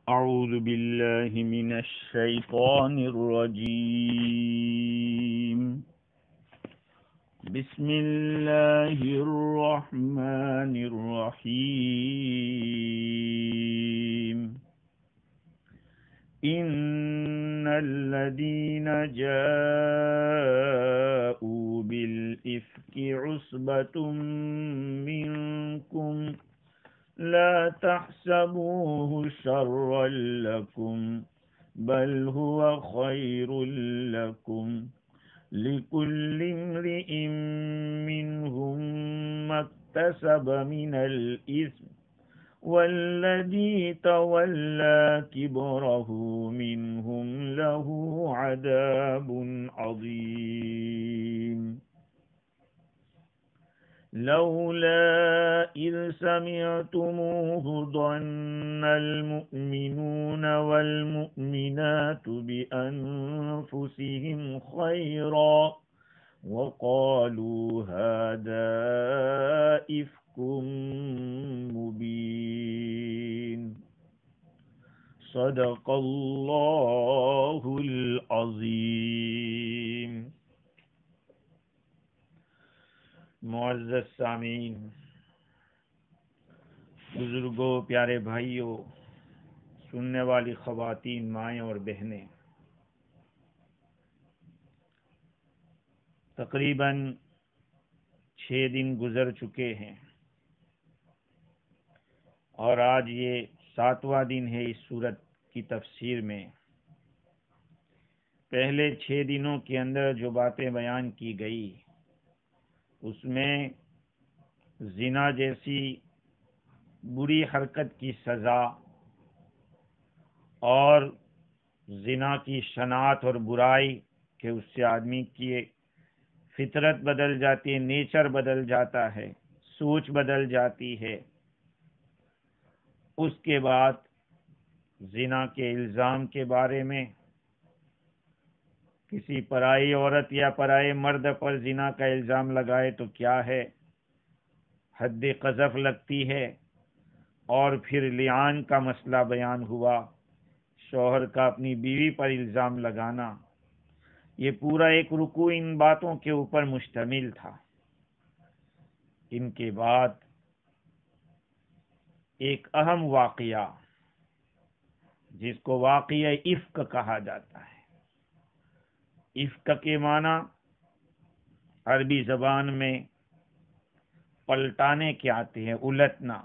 أعوذ بالله من الشيطان الرجيم. بسم الله الرحمن الرحيم. إن الذين جاءوا بالإفك عصبة منكم لا تحسبوه شرا لكم بل هو خير لكم لكل امرئ منهم ما اكتسب من الإثم والذي تولى كبره منهم له عذاب عظيم. لولا إذ سمعتموه ظن المؤمنون والمؤمنات بأنفسهم خيرا وقالوا هذا إفك مبين. صدق الله العظيم. معزز سامعین، بزرگوں، پیارے بھائیوں، سننے والی خواتین، مائیں اور بہنیں، تقریباً 6 دن گزر چکے ہیں اور آج یہ 7واں دن ہے اس سورت کی تفسیر میں. پہلے 6 دنوں کے اندر جو باتیں بیان کی گئی اس میں زنا جیسی بری حرکت کی سزا اور زنا کی شناعت اور برائی کہ اس سے آدمی کی فطرت بدل جاتی ہے، نیچر بدل جاتا ہے، سوچ بدل جاتی ہے. اس کے بعد زنا کے الزام کے بارے میں، کسی پرائی عورت یا پرائے مرد پر زنا کا الزام لگائے تو کیا ہے، حد قذف لگتی ہے. اور پھر لعان کا مسئلہ بیان ہوا، شوہر کا اپنی بیوی پر الزام لگانا. یہ پورا ایک رکوع ان باتوں کے اوپر مشتمل تھا. ان کے بعد ایک اہم واقعہ جس کو واقعہ افک کہا جاتا ہے. افک کے معنی عربی زبان میں پلٹانے کے آتے ہیں، الٹنا.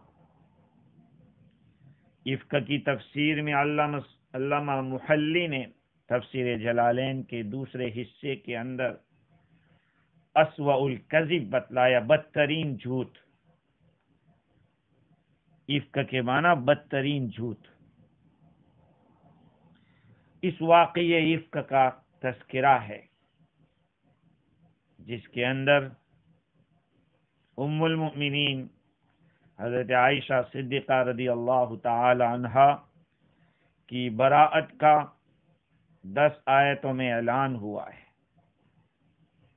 افک کی تفسیر میں علامہ محلی نے تفسیر جلالین کے دوسرے حصے کے اندر اسوأ الکذب بتلایا، بدترین جھوٹ. افک کے معنی بدترین جھوٹ. اس واقعہ افک کا تذکرہ ہے جس کے اندر ام المؤمنین حضرت عائشہ صدیقہ رضی اللہ تعالی عنہا کی براءت کا 10 آیتوں میں اعلان ہوا ہے.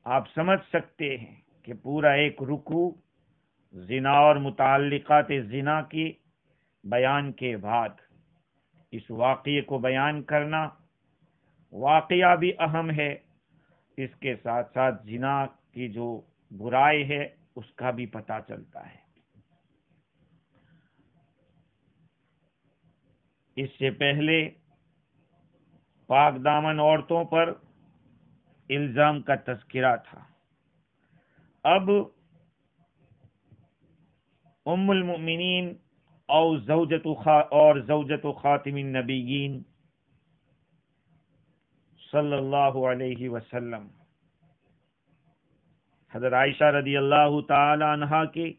آپ سمجھ سکتے ہیں کہ پورا ایک رکوع زنا اور متعلقات زنا کی بیان کے بعد اس واقعے کو بیان کرنا، واقعہ بھی اہم ہے، اس کے ساتھ ساتھ زنا کی جو برائی ہے اس کا بھی پتہ چلتا ہے. اس سے پہلے پاک دامن عورتوں پر الزام کا تذکرہ تھا. اب ام المؤمنین اور زوجت خاتم النبیین صلی اللہ علیہ وسلم حضرت عائشہ رضی اللہ تعالی عنہا کی،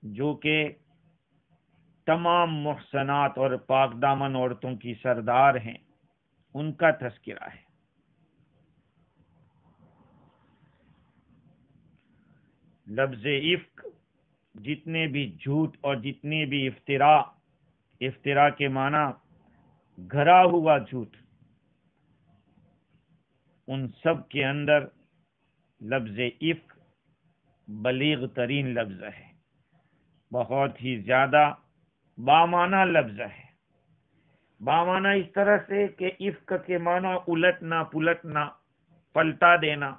جو کہ تمام محسنات اور پاک دامن عورتوں کی سردار ہیں، ان کا تذکرہ ہے. لفظ افک جتنے بھی جھوٹ اور جتنے بھی افطرا کے معنی گھرا ہوا جھوٹ، ان سب کے اندر لفظ افک بلیغ ترین لفظ ہے، بہت ہی زیادہ بامعنی لفظ ہے. بامانہ اس طرح سے کہ افک کے معنی الٹنا پلٹنا، پلٹا دینا۔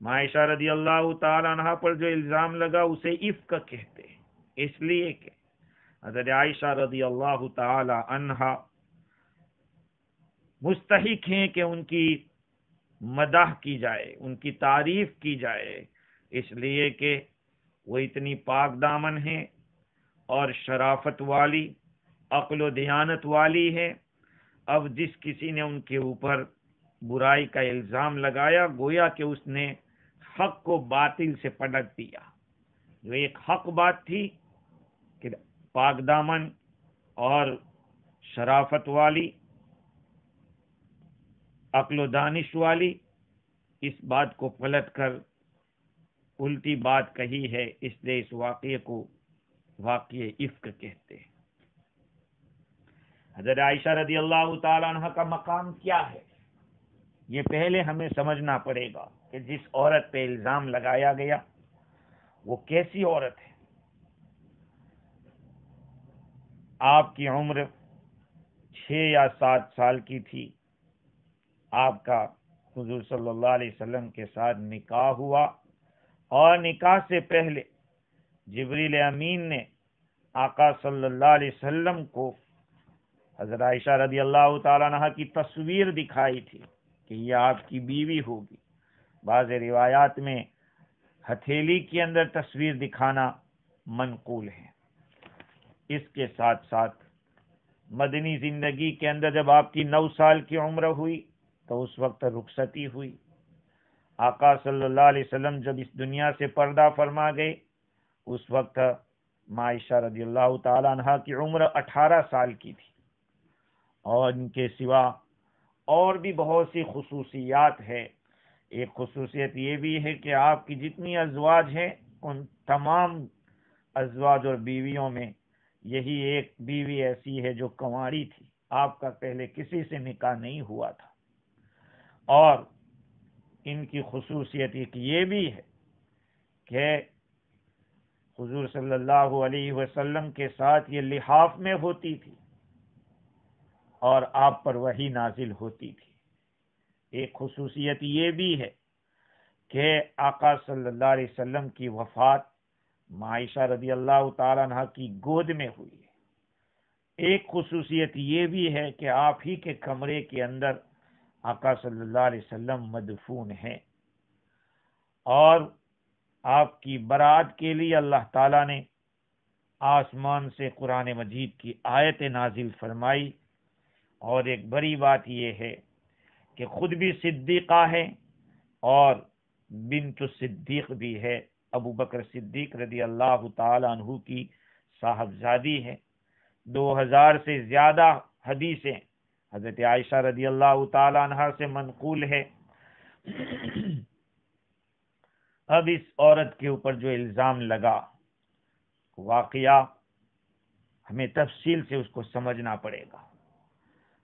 عائشہ رضی اللہ تعالی عنہ پر جو الزام لگا اسے افک کہتے ہیں، اس لیے کہ حضرت عائشہ رضی اللہ تعالی عنہ مستحق ہیں کہ ان کی مدح کی جائے، ان کی تعریف کی جائے، اس لیے کہ وہ اتنی پاک دامن ہیں اور شرافت والی، عقل و دیانت والی ہے۔ اب جس کسی نے ان کے اوپر برائی کا الزام لگایا، گویا کہ اس نے حق کو باطل سے پلٹ دیا۔ جو ایک حق بات تھی کہ پاک دامن اور شرافت والی، عقل و دانش والی، اس بات کو پلٹ کر الٹی بات کہی ہے، اس لیے اس واقعے کو واقعہ افک کہتے ہیں۔ حضرت عائشہ رضی اللہ تعالی عنہ کا مقام کیا ہے، یہ پہلے ہمیں سمجھنا پڑے گا کہ جس عورت پہ الزام لگایا گیا وہ کیسی عورت ہے۔ آپ کی عمر 6 یا 7 سال کی تھی، آپ کا حضور صلی اللہ علیہ وسلم کے ساتھ نکاح ہوا، اور نکاح سے پہلے جبریل امین نے آقا صلی اللہ علیہ وسلم کو حضرت عائشہ رضی اللہ تعالیٰ عنہ کی تصویر دکھائی تھی کہ یہ آپ کی بیوی ہوگی۔ بعض روایات میں ہتھیلی کے اندر تصویر دکھانا منقول ہے۔ اس کے ساتھ ساتھ مدنی زندگی کے اندر جب آپ کی 9 سال کی عمر ہوئی تو اس وقت رخصتی ہوئی۔ آقا صلی اللہ علیہ وسلم جب اس دنیا سے پردہ فرما گئے، اس وقت عائشہ رضی اللہ تعالی عنہ کی عمر 18 سال کی تھی۔ اور ان کے سوا اور بھی بہت سی خصوصیات ہے۔ ایک خصوصیت یہ بھی ہے کہ آپ کی جتنی ازواج ہیں ان تمام ازواج اور بیویوں میں یہی ایک بیوی ایسی ہے جو کنواری تھی، آپ کا پہلے کسی سے نکاح نہیں ہوا تھا۔ اور ان کی خصوصیت ایک یہ بھی ہے کہ حضور صلی اللہ علیہ وسلم کے ساتھ یہ لحاف میں ہوتی تھی اور آپ پر وحی نازل ہوتی تھی۔ ایک خصوصیت یہ بھی ہے کہ آقا صلی اللہ علیہ وسلم کی وفات عائشہ رضی اللہ تعالیٰ عنہ کی گود میں ہوئی ہے۔ ایک خصوصیت یہ بھی ہے کہ آپ ہی کے کمرے کے اندر آقا صلی اللہ علیہ وسلم مدفون ہیں، اور آپ کی برات کے لیے اللہ تعالیٰ نے آسمان سے قرآن مجید کی آیت نازل فرمائی۔ اور ایک بڑی بات یہ ہے کہ خود بھی صدیقہ ہے اور بنت صدیق بھی ہے، ابو بکر صدیق رضی اللہ تعالی عنہ کی صاحبزادی ہے۔ 2000 سے زیادہ حدیثیں حضرت عائشہ رضی اللہ تعالی عنہ سے منقول ہے۔ اب اس عورت کے اوپر جو الزام لگا، واقعہ ہمیں تفصیل سے اس کو سمجھنا پڑے گا۔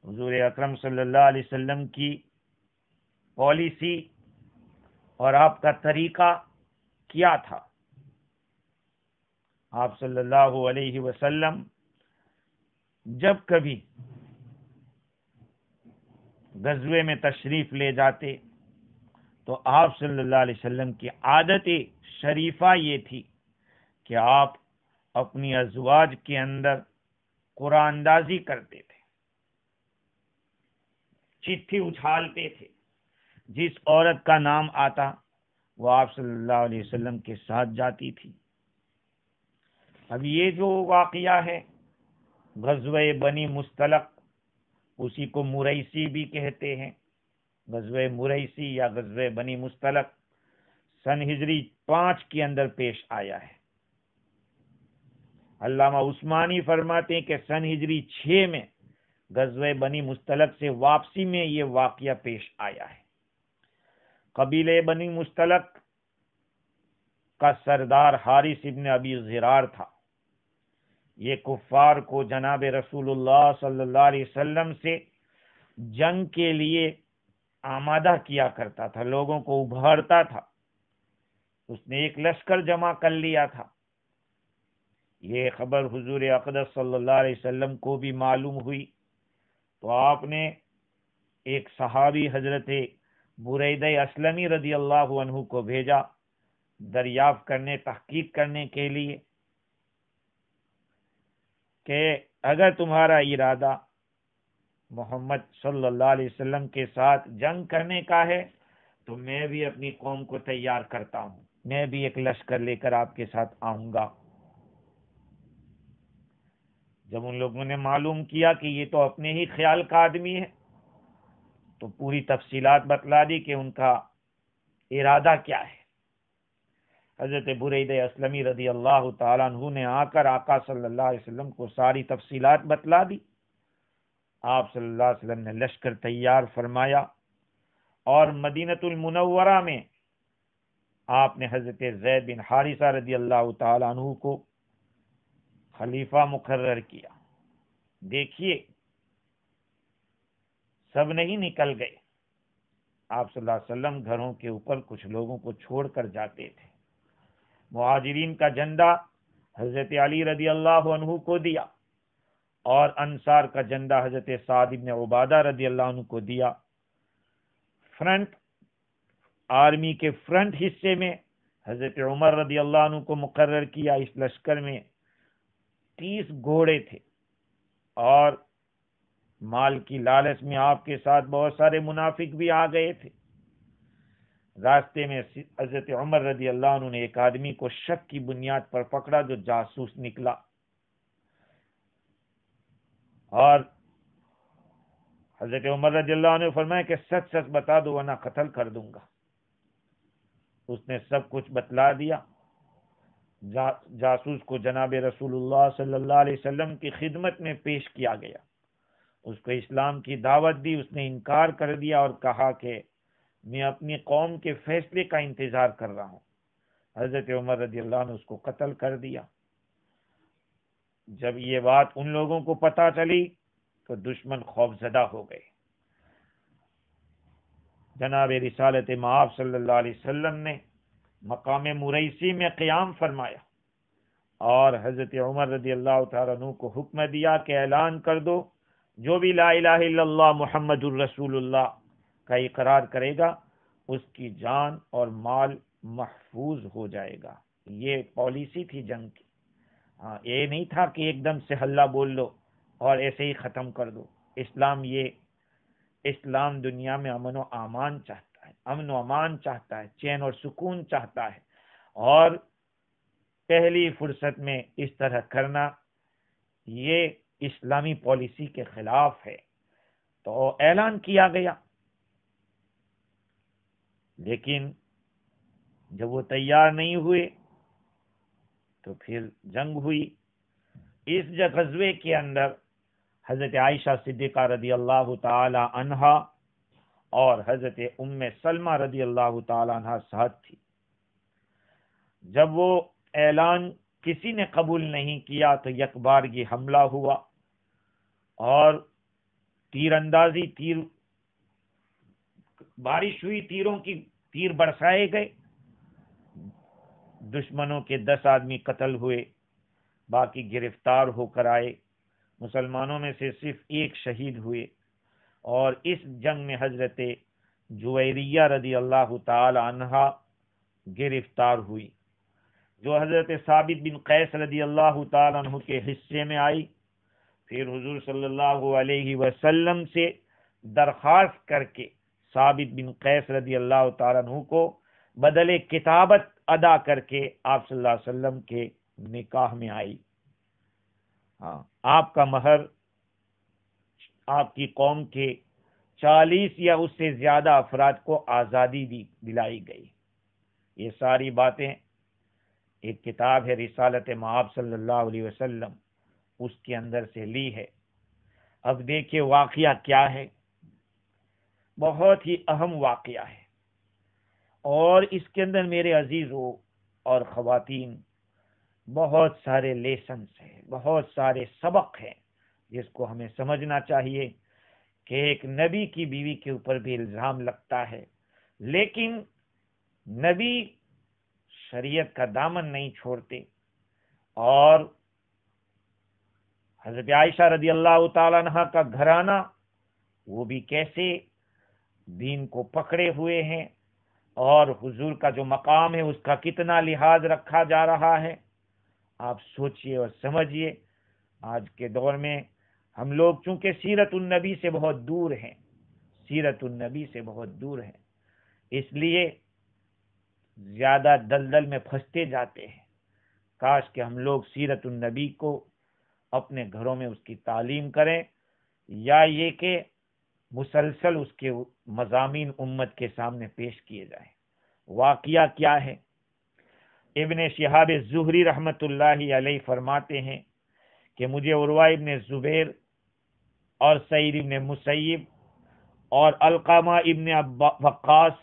حضور اکرم صلی اللہ علیہ وسلم کی پالیسی اور آپ کا طریقہ کیا تھا؟ آپ صلی اللہ علیہ وسلم جب کبھی غزوے میں تشریف لے جاتے تو آپ صلی اللہ علیہ وسلم کی عادت شریفہ یہ تھی کہ آپ اپنی ازواج کے اندر قرآن اندازی کرتے تھے، چٹھی اچھالتے تھے، جس عورت کا نام آتا وہ آپ صلی اللہ علیہ وسلم کے ساتھ جاتی تھی۔ اب یہ جو واقعہ ہے غزوہ بنی مستلق، اسی کو مریسی بھی کہتے ہیں، غزوہ مریسی یا غزوہ بنی مستلق سن ہجری 5 کے اندر پیش آیا ہے۔ علامہ عثمانی فرماتے ہیں کہ سن ہجری 6 میں غزوہ بنی مستلق سے واپسی میں یہ واقعہ پیش آیا ہے۔ قبیلہ بنی مستلق کا سردار حارث ابن ابی ضرار تھا۔ یہ کفار کو جناب رسول اللہ صلی اللہ علیہ وسلم سے جنگ کے لیے آمادہ کیا کرتا تھا، لوگوں کو ابھارتا تھا۔ اس نے ایک لشکر جمع کر لیا تھا۔ یہ خبر حضور اقدس صلی اللہ علیہ وسلم کو بھی معلوم ہوئی تو آپ نے ایک صحابی حضرت بریدہ اسلمی رضی اللہ عنہ کو بھیجا دریافت کرنے، تحقیق کرنے کے لیے کہ اگر تمہارا ارادہ محمد صلی اللہ علیہ وسلم کے ساتھ جنگ کرنے کا ہے تو میں بھی اپنی قوم کو تیار کرتا ہوں، میں بھی ایک لشکر لے کر آپ کے ساتھ آؤں گا۔ جب ان لوگوں نے معلوم کیا کہ یہ تو اپنے ہی خیال کا آدمی ہے تو پوری تفصیلات بتلا دی کہ ان کا ارادہ کیا ہے۔ حضرت بریدہ اسلمی رضی اللہ تعالیٰ عنہ نے آ کر آقا صلی اللہ علیہ وسلم کو ساری تفصیلات بتلا دی۔ آپ صلی اللہ علیہ وسلم نے لشکر تیار فرمایا اور مدینۃ المنورہ میں آپ نے حضرت زید بن حارثہ رضی اللہ تعالیٰ عنہ کو خلیفہ مقرر کیا۔ دیکھیے سب نہیں نکل گئے، آپ صلی اللہ علیہ وسلم گھروں کے اوپر کچھ لوگوں کو چھوڑ کر جاتے تھے۔ مہاجرین کا جھنڈا حضرت علی رضی اللہ عنہ کو دیا اور انصار کا جھنڈا حضرت سعد بن عبادہ رضی اللہ عنہ کو دیا۔ فرنٹ آرمی کے فرنٹ حصے میں حضرت عمر رضی اللہ عنہ کو مقرر کیا۔ اس لشکر میں 30 گھوڑے تھے اور مال کی لالچ میں آپ کے ساتھ بہت سارے منافق بھی آ گئے تھے۔ راستے میں حضرت عمر رضی اللہ عنہ نے ایک آدمی کو شک کی بنیاد پر پکڑا جو جاسوس نکلا، اور حضرت عمر رضی اللہ عنہ نے فرمایا کہ سچ سچ بتا دو ورنہ قتل کر دوں گا۔ اس نے سب کچھ بتلا دیا۔ جاسوس کو جناب رسول اللہ صلی اللہ علیہ وسلم کی خدمت میں پیش کیا گیا، اس کو اسلام کی دعوت دی، اس نے انکار کر دیا اور کہا کہ میں اپنی قوم کے فیصلے کا انتظار کر رہا ہوں۔ حضرت عمر رضی اللہ عنہ نے اس کو قتل کر دیا۔ جب یہ بات ان لوگوں کو پتہ چلی تو دشمن خوف زدہ ہو گئے۔ جناب رسالت مآب صلی اللہ علیہ وسلم نے مقام مریسی میں قیام فرمایا اور حضرت عمر رضی اللہ تعالیٰ عنہ کو حکم دیا کہ اعلان کر دو جو بھی لا الہ الا اللہ محمد الرسول اللہ کا اقرار کرے گا اس کی جان اور مال محفوظ ہو جائے گا۔ یہ پالیسی تھی جنگ کی۔ ہاں، یہ نہیں تھا کہ ایک دم سے ہلہ بول لو اور ایسے ہی ختم کر دو۔ اسلام دنیا میں امن و امان چاہتا ہے، امن و امان چاہتا ہے، چین اور سکون چاہتا ہے، اور پہلی فرصت میں اس طرح کرنا یہ اسلامی پالیسی کے خلاف ہے۔ تو اعلان کیا گیا، لیکن جب وہ تیار نہیں ہوئے تو پھر جنگ ہوئی۔ اس غزوے کے اندر حضرت عائشہ صدیقہ رضی اللہ تعالی عنہا اور حضرت ام سلمہ رضی اللہ تعالی عنہا ساتھ تھی۔ جب وہ اعلان کسی نے قبول نہیں کیا تو یک بارگی حملہ ہوا اور تیر اندازی، بارش ہوئی، تیر برسائے گئے۔ دشمنوں کے 10 آدمی قتل ہوئے، باقی گرفتار ہو کر آئے۔ مسلمانوں میں سے صرف ایک شہید ہوئے، اور اس جنگ میں حضرت جویریہ رضی اللہ تعالی عنہا گرفتار ہوئی، جو حضرت ثابت بن قیس رضی اللہ تعالی عنہ کے حصے میں آئی۔ پھر حضور صلی اللہ علیہ وسلم سے درخواست کر کے ثابت بن قیس رضی اللہ تعالی عنہ کو بدلے کتابت ادا کر کے آپ صلی اللہ علیہ وسلم کے نکاح میں آئی۔ ہاں، آپ کا مہر آپ کی قوم کے 40 یا اس سے زیادہ افراد کو آزادی دلائی گئی۔ یہ ساری باتیں ایک کتاب ہے رسالت مآب صلی اللہ علیہ وسلم، اس کے اندر سے لی ہے۔ اب دیکھیں واقعہ کیا ہے، بہت ہی اہم واقعہ ہے، اور اس کے اندر میرے عزیزوں اور خواتین بہت سارے لیسنز ہیں، بہت سارے سبق ہیں جس کو ہمیں سمجھنا چاہیے کہ ایک نبی کی بیوی کے اوپر بھی الزام لگتا ہے، لیکن نبی شریعت کا دامن نہیں چھوڑتے اور حضرت عائشہ رضی اللہ تعالیٰ عنہ کا گھرانہ وہ بھی کیسے دین کو پکڑے ہوئے ہیں، اور حضور کا جو مقام ہے اس کا کتنا لحاظ رکھا جا رہا ہے۔ آپ سوچئے اور سمجھیے، آج کے دور میں ہم لوگ چونکہ سیرت النبی سے بہت دور ہیں، سیرت النبی سے بہت دور ہیں، اس لیے زیادہ دلدل میں پھنستے جاتے ہیں۔ کاش کہ ہم لوگ سیرت النبی کو اپنے گھروں میں اس کی تعلیم کریں، یا یہ کہ مسلسل اس کے مضامین امت کے سامنے پیش کیے جائیں۔ واقعہ کیا ہے؟ ابن شہاب زہری رحمت اللہ علیہ فرماتے ہیں کہ مجھے عروہ ابن زبیر اور سعید ابن مسیب اور علقمہ ابن وقاص،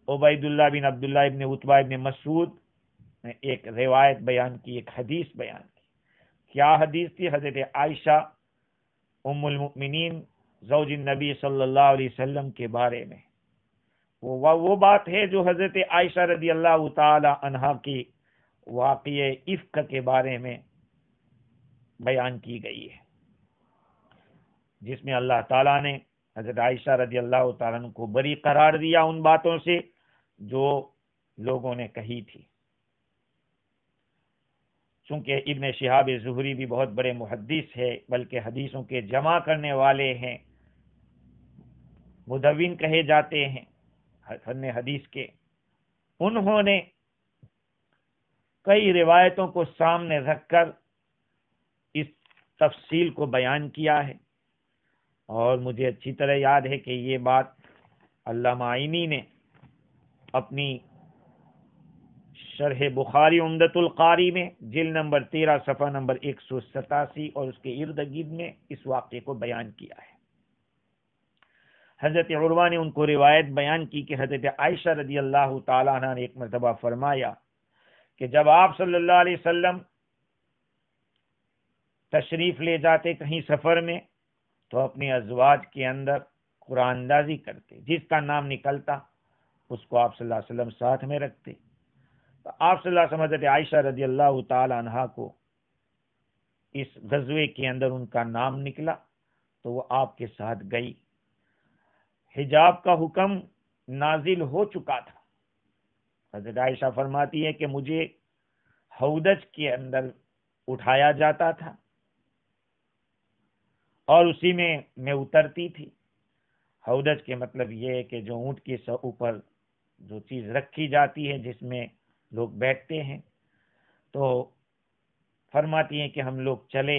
عبید اللہ بن عبداللہ ابن عتبہ ابن مسعود نے ایک روایت بیان کی، ایک حدیث بیان کی۔ کیا حدیث تھی؟ حضرت عائشہ ام المؤمنین زوج النبی صلی اللہ علیہ وسلم کے بارے میں، وہ بات ہے جو حضرت عائشہ رضی اللہ تعالی عنہا کی واقعہ افک کے بارے میں بیان کی گئی ہے، جس میں اللہ تعالیٰ نے حضرت عائشہ رضی اللہ تعالیٰ عنہ کو بری قرار دیا ان باتوں سے جو لوگوں نے کہی تھی۔ چونکہ ابن شہاب زہری بھی بہت بڑے محدث ہے، بلکہ حدیثوں کے جمع کرنے والے ہیں، مدون کہے جاتے ہیں فن حدیث کے، انہوں نے کئی روایتوں کو سامنے رکھ کر اس تفصیل کو بیان کیا ہے، اور مجھے اچھی طرح یاد ہے کہ یہ بات علامہ عینی نے اپنی شرح بخاری عمدۃ القاری میں جلد نمبر 13 صفحہ نمبر 187 اور اس کے ارد گرد میں اس واقعے کو بیان کیا ہے۔ حضرت عروہ نے ان کو روایت بیان کی کہ حضرت عائشہ رضی اللہ تعالی عنہ نے ایک مرتبہ فرمایا کہ جب آپ صلی اللہ علیہ وسلم تشریف لے جاتے کہیں سفر میں تو اپنے ازواج کے اندر قرآن اندازی کرتے، جس کا نام نکلتا اس کو آپ صلی اللہ علیہ وسلم ساتھ میں رکھتے۔ تو آپ صلی اللہ علیہ وسلم حضرت عائشہ رضی اللہ تعالی عنہا کو اس غزوے کے اندر ان کا نام نکلا تو وہ آپ کے ساتھ گئی۔ حجاب کا حکم نازل ہو چکا تھا۔ حضرت عائشہ فرماتی ہے کہ مجھے ہودج کے اندر اٹھایا جاتا تھا اور اسی میں اترتی تھی۔ ہودج کے مطلب یہ ہے کہ جو اونٹ کے اوپر جو چیز رکھی جاتی ہے جس میں لوگ بیٹھتے ہیں، تو فرماتی ہیں کہ ہم لوگ چلے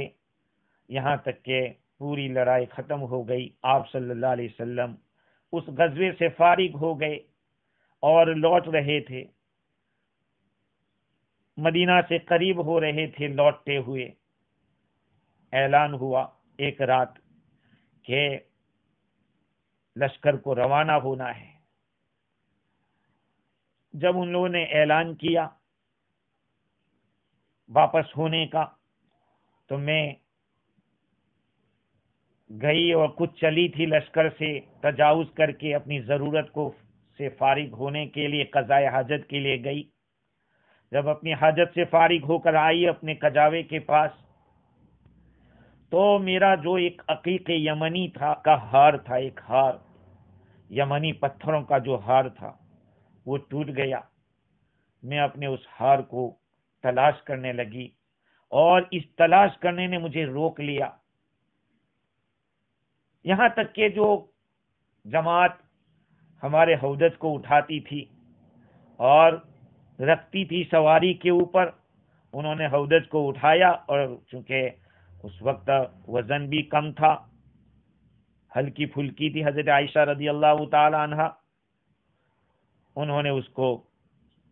یہاں تک کہ پوری لڑائی ختم ہو گئی۔ آپ صلی اللہ علیہ وسلم اس غزوے سے فارغ ہو گئے اور لوٹ رہے تھے، مدینہ سے قریب ہو رہے تھے۔ لوٹتے ہوئے اعلان ہوا ایک رات کہ لشکر کو روانہ ہونا ہے۔ جب ان لوگوں نے اعلان کیا واپس ہونے کا تو میں گئی اور کچھ چلی تھی لشکر سے تجاوز کر کے اپنی ضرورت کو سے فارغ ہونے کے لیے، قضاء حاجت کے لیے گئی۔ جب اپنی حاجت سے فارغ ہو کر آئی اپنے کجاوے کے پاس تو میرا جو ایک عقیق یمنی کا ہار تھا، ایک ہار یمنی پتھروں کا جو ہار تھا وہ ٹوٹ گیا۔ میں اپنے اس ہار کو تلاش کرنے لگی اور اس تلاش کرنے نے مجھے روک لیا، یہاں تک کہ جو جماعت ہمارے ہودج کو اٹھاتی تھی اور رکھتی تھی سواری کے اوپر، انہوں نے ہودج کو اٹھایا، اور چونکہ اس وقت وزن بھی کم تھا، ہلکی پھلکی تھی حضرت عائشہ رضی اللہ تعالی عنہا، انہوں نے اس کو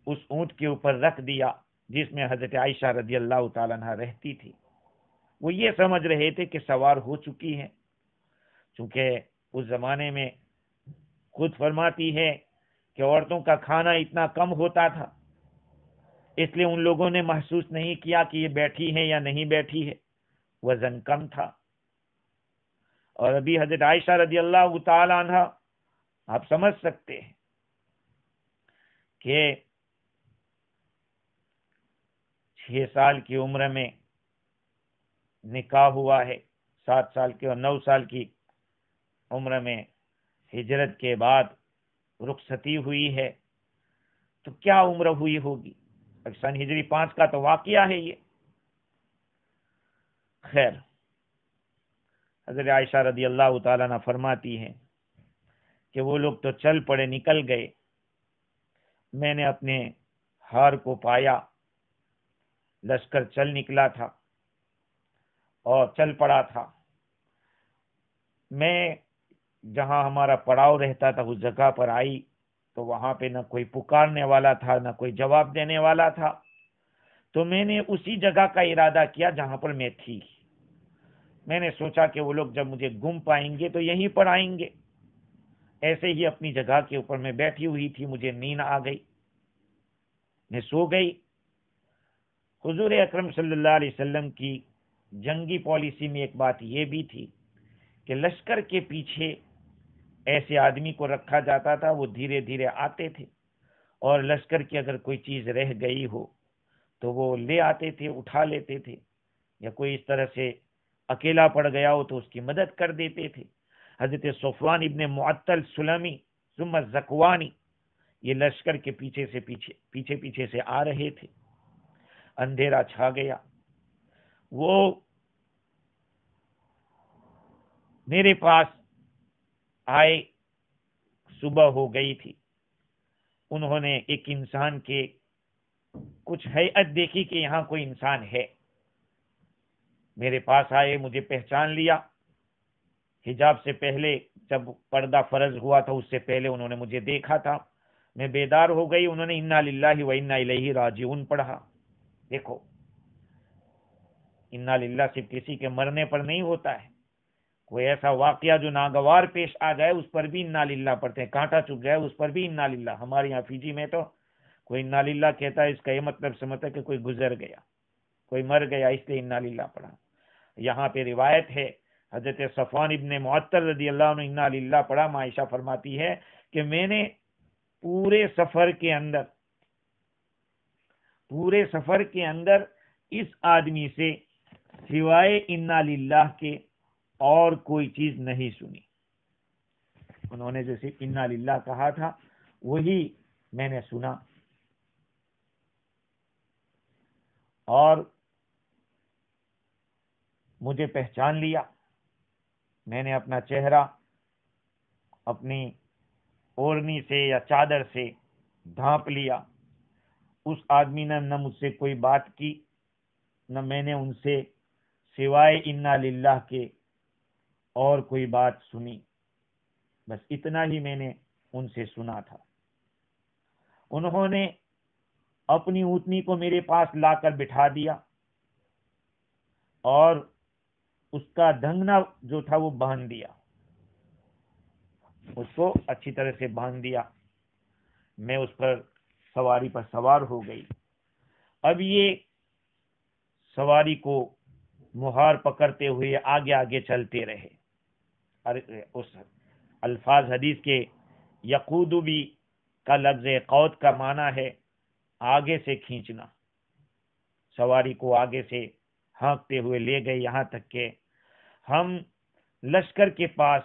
اس اونٹ کے اوپر رکھ دیا جس میں حضرت عائشہ رضی اللہ تعالی عنہا رہتی تھی۔ وہ یہ سمجھ رہے تھے کہ سوار ہو چکی ہیں، چونکہ اس زمانے میں خود فرماتی ہے کہ عورتوں کا کھانا اتنا کم ہوتا تھا، اس لیے ان لوگوں نے محسوس نہیں کیا کہ یہ بیٹھی ہے یا نہیں بیٹھی ہے، وزن کم تھا۔ اور ابھی حضرت عائشہ رضی اللہ تعالی عنہ آپ سمجھ سکتے ہیں کہ 6 سال کی عمر میں نکاح ہوا ہے، 7 سال کی اور 9 سال کی عمر میں ہجرت کے بعد رخصتی ہوئی ہے، تو کیا عمر ہوئی ہوگی؟ سن ہجری 5 کا تو واقعہ ہے یہ۔ خیر، حضرت عائشہ رضی اللہ تعالیٰ عنہ فرماتی ہیں کہ وہ لوگ تو چل پڑے، نکل گئے، میں نے اپنے ہار کو پایا، لشکر چل نکلا تھا اور چل پڑا تھا، میں جہاں ہمارا پڑاؤ رہتا تھا اس جگہ پر آئی تو وہاں پہ نہ کوئی پکارنے والا تھا نہ کوئی جواب دینے والا تھا، تو میں نے اسی جگہ کا ارادہ کیا جہاں پر میں تھی۔ میں نے سوچا کہ وہ لوگ جب مجھے گم پائیں گے تو یہیں پر آئیں گے۔ ایسے ہی اپنی جگہ کے اوپر میں بیٹھی ہوئی تھی، مجھے نیند آ گئی، میں سو گئی۔ حضور اکرم صلی اللہ علیہ وسلم کی جنگی پالیسی میں ایک بات یہ بھی تھی کہ لشکر کے پیچھے ایسے آدمی کو رکھا جاتا تھا، وہ دھیرے دھیرے آتے تھے اور لشکر کی اگر کوئی چیز رہ گئی ہو تو وہ لے آتے تھے، اٹھا لیتے تھے، یا کوئی اس طرح سے اکیلا پڑ گیا ہو تو اس کی مدد کر دیتے تھے۔ حضرت صفوان ابن معطل سلمی ثم زکوانی یہ لشکر کے پیچھے سے آ رہے تھے۔ اندھیرا چھا گیا، وہ میرے پاس آئے، صبح ہو گئی تھی، انہوں نے ایک انسان کے کچھ ہیئت دیکھی کہ یہاں کوئی انسان ہے، میرے پاس آئے، مجھے پہچان لیا۔ حجاب سے پہلے جب پردہ فرض ہوا تھا اس سے پہلے انہوں نے مجھے دیکھا تھا، میں بیدار ہو گئی، انہوں نے انا للہ و انا الیہ راجعون پڑھا۔ دیکھو، انا للہ صرف کسی کے مرنے پر نہیں ہوتا ہے، کوئی ایسا واقعہ جو ناگوار پیش آ جائے اس پر بھی انا للہ پڑھتے ہیں، کانٹا چبھ جائے اس پر بھی انا للہ۔ ہمارے یہاں فیجی میں تو کوئی انا للہ کہتا ہے اس کا یہ مطلب سمجھتا ہے کہ کوئی گزر گیا، کوئی مر گیا، اس لیے انا للہ پڑھا۔ یہاں پہ روایت ہے حضرت صفوان ابن معطل رضی اللہ عنہ انا للہ پڑھا۔ عائشہ فرماتی ہے کہ میں نے پورے سفر کے اندر اس آدمی سے سوائے انا للہ کے اور کوئی چیز نہیں سنی۔ انہوں نے جو صرف انا للہ کہا تھا وہی میں نے سنا، اور مجھے پہچان لیا۔ میں نے اپنا چہرہ اپنی اوڑھنی سے یا چادر سے ڈھانپ لیا۔ اس آدمی نے نہ مجھ سے کوئی بات کی، نہ میں نے ان سے سوائے انا للہ کے اور کوئی بات سنی، بس اتنا ہی میں نے ان سے سنا تھا۔ انہوں نے اپنی اونٹنی کو میرے پاس لا کر بٹھا دیا اور اس کا دھنگنا جو تھا وہ باندھ دیا، اس کو اچھی طرح سے باندھ دیا۔ میں اس پر سواری پر سوار ہو گئی۔ اب یہ سواری کو مہار پکڑتے ہوئے آگے آگے چلتے رہے۔ اس الفاظ حدیث کے یقود بھی کا لفظ قود کا معنی ہے آگے سے کھینچنا۔ سواری کو آگے سے ہانکتے ہوئے لے گئے، یہاں تک کہ ہم لشکر کے پاس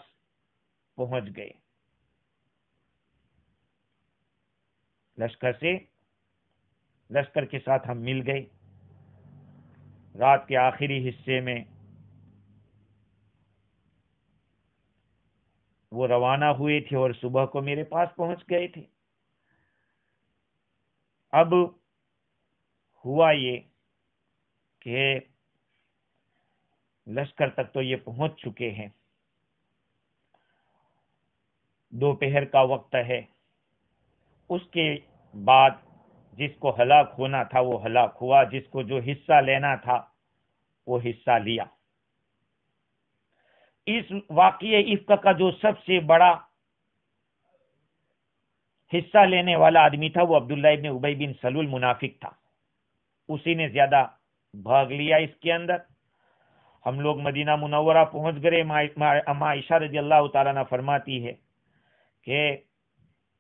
پہنچ گئے۔ لشکر کے ساتھ ہم مل گئے۔ رات کے آخری حصے میں وہ روانہ ہوئے تھے اور صبح کو میرے پاس پہنچ گئے تھے۔ اب ہوا یہ کہ لشکر تک تو یہ پہنچ چکے ہیں، دوپہر کا وقت ہے۔ اس کے بعد جس کو ہلاک ہونا تھا وہ ہلاک ہوا، جس کو جو حصہ لینا تھا وہ حصہ لیا۔ اس واقعے افک کا جو سب سے بڑا حصہ لینے والا آدمی تھا وہ عبداللہ ابن ابی بن سلول منافق تھا، اسی نے زیادہ بھاگ لیا اس کے اندر۔ ہم لوگ مدینہ منورہ پہنچ گئے۔ عائشہ رضی اللہ تعالیٰ عنہ فرماتی ہے کہ